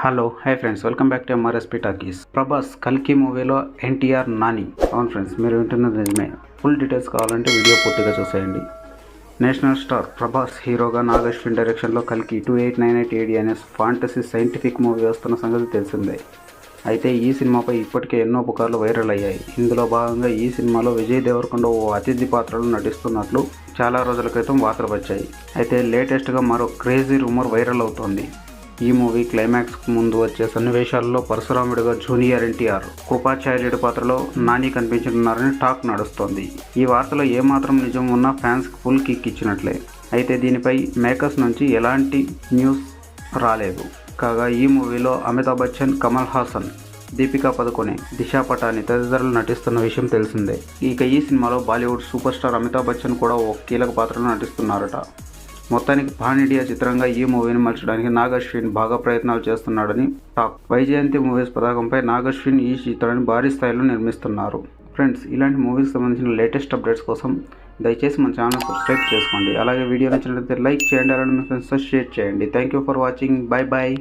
Hello hi friends, welcome back to MRSP talkies. Prabhas కల్కి మూవీలో ఎన్టీఆర్ నాని. అవును ఫ్రెండ్స్, మీరు వింటున్నది నిజమే. ఫుల్ డీటెయిల్స్ కావాలంటే వీడియో పూర్తిగా చూసేయండి. నేషనల్ స్టార్ ప్రభాస్ హీరోగా నాగ్ అశ్విన్ డైరెక్షన్లో కల్కి 2898 AD అనే ఫాంటసీ సైంటిఫిక్ మూవీ వస్తున్న సంగతి తెలిసిందే. అయితే ఈ సినిమాపై ఇప్పటికే ఎన్నో పుకార్లు వైరల్ అయ్యాయి. ఇందులో భాగంగా ఈ సినిమాలో విజయ్ దేవరకొండ ఓ అతిథి పాత్రలో నటిస్తున్నట్లు చాలా రోజుల క్రితం వార్తలు వచ్చాయి. అయితే లేటెస్ట్గా మరో క్రేజీ రూమర్ వైరల్ అవుతోంది. ఈ మూవీ క్లైమాక్స్కు ముందు వచ్చే సన్నివేశాల్లో పరశురాముడిగా జూనియర్ ఎన్టీఆర్, కృపాచార్యుడి పాత్రలో నాని కనిపించనున్నారని టాక్ నడుస్తోంది. ఈ వార్తలో ఏమాత్రం నిజం ఉన్నా ఫ్యాన్స్కి ఫుల్ కిక్ ఇచ్చినట్లే. అయితే దీనిపై మేకర్స్ నుంచి ఎలాంటి న్యూస్ రాలేదు. కాగా ఈ మూవీలో అమితాబ్ బచ్చన్, కమల్ హాసన్, దీపికా పదుకొనే, దిశా పటాని తదితరులు నటిస్తున్న విషయం తెలిసిందే. ఇక ఈ సినిమాలో బాలీవుడ్ సూపర్ స్టార్ అమితాబ్ బచ్చన్ కూడా ఓ కీలక పాత్రలో నటిస్తున్నారట. మొత్తానికి పాన్ ఇండియా చిత్రంగా ఈ మూవీని మలచడానికి నాగ్ అశ్విన్ బాగా ప్రయత్నాలు చేస్తున్నాడని టాక్. వైజయంతి మూవీస్ పతాకంపై నాగ్ అశ్విన్ ఈ చిత్రాన్ని భారీ స్థాయిలో నిర్మిస్తున్నారు. ఫ్రెండ్స్, ఇలాంటి మూవీకి సంబంధించిన లేటెస్ట్ అప్డేట్స్ కోసం దయచేసి మన ఛానల్ సబ్స్క్రైబ్ చేసుకోండి. అలాగే వీడియో నచ్చినట్లయితే లైక్ చేయండి, అలాగే మీ ఫ్రెండ్స్తో షేర్ చేయండి. Thank you for watching. Bye bye.